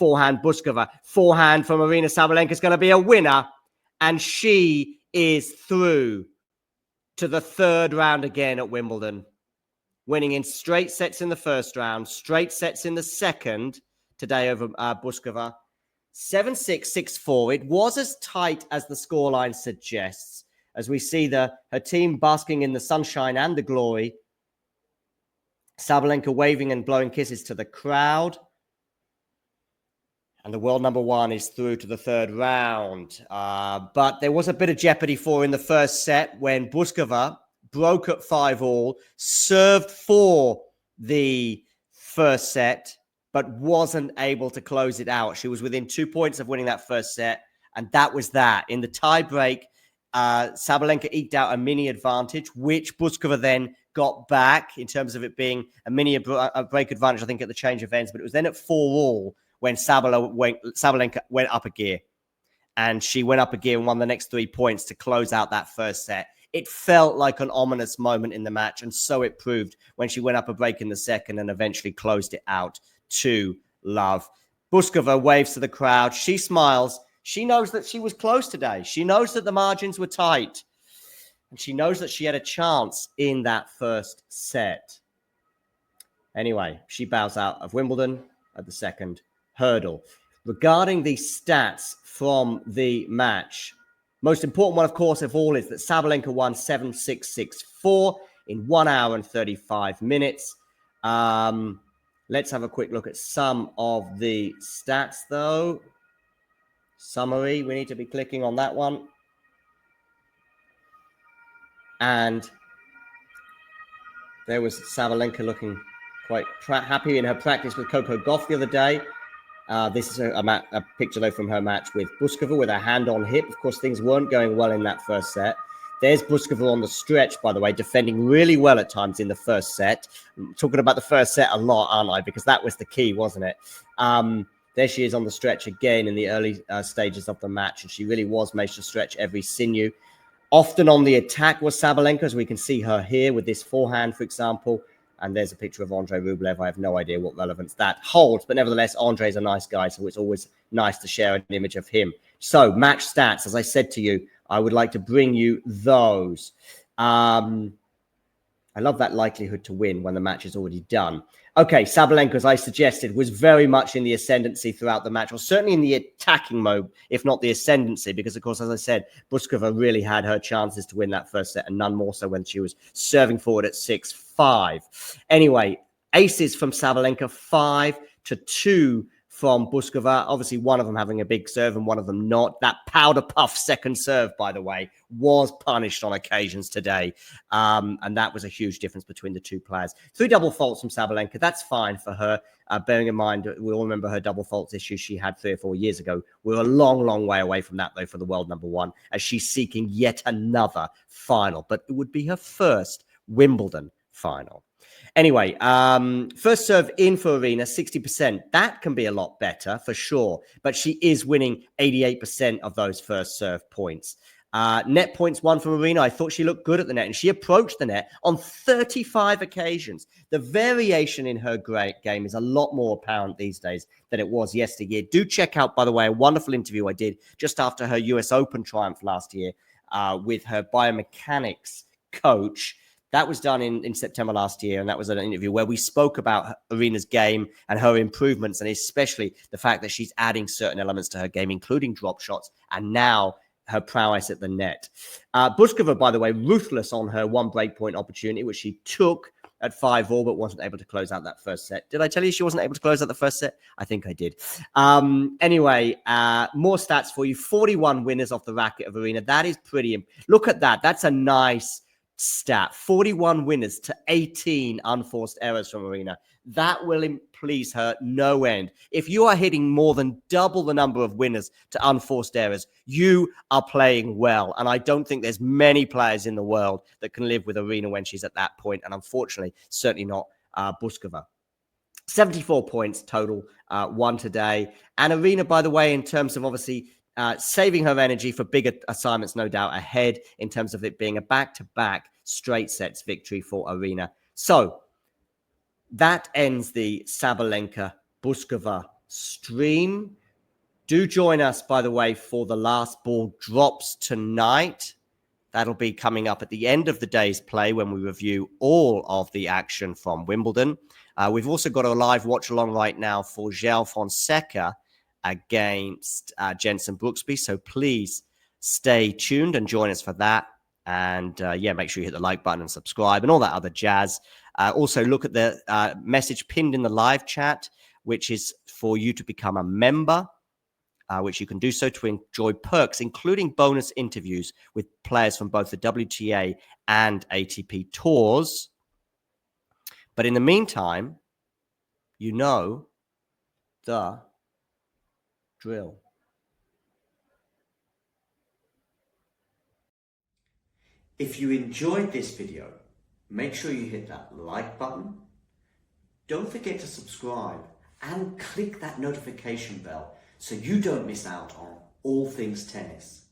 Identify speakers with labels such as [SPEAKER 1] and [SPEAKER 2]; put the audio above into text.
[SPEAKER 1] Forehand Bouzkova. Forehand from Aryna Sabalenka is going to be a winner. And she is through to the third round again at Wimbledon, winning in straight sets in the first round, straight sets in the second today over Bouzkova. 7-6, 6-4. It was as tight as the scoreline suggests, as we see her team basking in the sunshine and the glory. Sabalenka waving and blowing kisses to the crowd. And the world number one is through to the third round. But there was a bit of jeopardy for in the first set when Bouzkova broke at 5-all, served for the first set, but wasn't able to close it out. She was within 2 points of winning that first set, and that was that. In the tie break, Sabalenka eked out a mini advantage, which Bouzkova then got back in terms of it being a mini break advantage, I think, at the change of ends. But it was then at 4-all when Sabalenka went up a gear. And she went up a gear and won the next 3 points to close out that first set. It felt like an ominous moment in the match, and so it proved when she went up a break in the second and eventually closed it out to love. Bouzkova waves to the crowd. She smiles. She knows that she was close today. She knows that the margins were tight. And she knows that she had a chance in that first set. Anyway, she bows out of Wimbledon at the second hurdle. Regarding the stats from the match, most important one, of course, of all is that Sabalenka won 7-6, 6-4 in 1 hour and 35 minutes. Let's have a quick look at some of the stats, though. Summary, we need to be clicking on that one. And there was Sabalenka looking quite happy in her practice with Coco Gauff the other day. This is a picture, though, from her match with Bouzkova with her hand on hip. Of course, things weren't going well in that first set. There's Bouzkova on the stretch, by the way, defending really well at times in the first set. I'm talking about the first set a lot, aren't I? Because that was the key, wasn't it? There she is on the stretch again in the early stages of the match, and she really was made to stretch every sinew. Often on the attack was Sabalenka, as we can see her here with this forehand, for example. And there's a picture of Andrei Rublev. I have no idea what relevance that holds. But nevertheless, Andrei's a nice guy, so it's always nice to share an image of him. So match stats, as I said to you, I would like to bring you those. I love that likelihood to win when the match is already done. Okay, Sabalenka, as I suggested, was very much in the ascendancy throughout the match, or certainly in the attacking mode, if not the ascendancy, because, of course, as I said, Bouzkova really had her chances to win that first set, and none more so when she was serving forward at 6-5. Anyway, aces from Sabalenka, 5-2 from Bouzkova. Obviously, one of them having a big serve and one of them not. That powder puff second serve, by the way, was punished on occasions today. And that was a huge difference between the two players. 3 double faults from Sabalenka. That's fine for her. Bearing in mind, we all remember her double faults issues she had 3 or 4 years ago. We're a long, long way away from that, though, for the world number one, as she's seeking yet another final. But it would be her first Wimbledon final. Anyway, first serve in for Aryna, 60%. That can be a lot better for sure, but she is winning 88% of those first serve points. Net points won from Aryna. I thought she looked good at the net, and she approached the net on 35 occasions. The variation in her game is a lot more apparent these days than it was yesteryear. Do check out, by the way, a wonderful interview I did just after her US Open triumph last year with her biomechanics coach. That was done in September last year, and that was an interview where we spoke about Aryna's game and her improvements, and especially the fact that she's adding certain elements to her game, including drop shots, and now her prowess at the net. Bouzkova, by the way, ruthless on her one breakpoint opportunity, which she took at 5-all, but wasn't able to close out that first set. Did I tell you she wasn't able to close out the first set? I think I did. Anyway, more stats for you. 41 winners off the racket of Aryna. That is pretty. Look at that. That's a nice stat. 41 winners to 18 unforced errors from Aryna. That will please her no end. If you are hitting more than double the number of winners to unforced errors, you are playing well. And I don't think there's many players in the world that can live with Aryna when she's at that point. And unfortunately, certainly not Bouzkova. 74 points total won today. And Aryna, by the way, in terms of obviously saving her energy for bigger assignments, no doubt, ahead in terms of it being a back-to-back straight sets victory for Aryna. So that ends the Sabalenka-Bouzkova stream. Do join us, by the way, for the last ball drops tonight. That'll be coming up at the end of the day's play when we review all of the action from Wimbledon. We've also got a live watch along right now for João Fonseca against Jenson Brooksby. So please stay tuned and join us for that. And yeah, make sure you hit the like button and subscribe and all that other jazz. Also, look at the message pinned in the live chat, which is for you to become a member. Which you can do so to enjoy perks, including bonus interviews with players from both the WTA and ATP tours. But in the meantime, you know the drill. If you enjoyed this video, make sure you hit that like button. Don't forget to subscribe and click that notification bell so you don't miss out on all things tennis.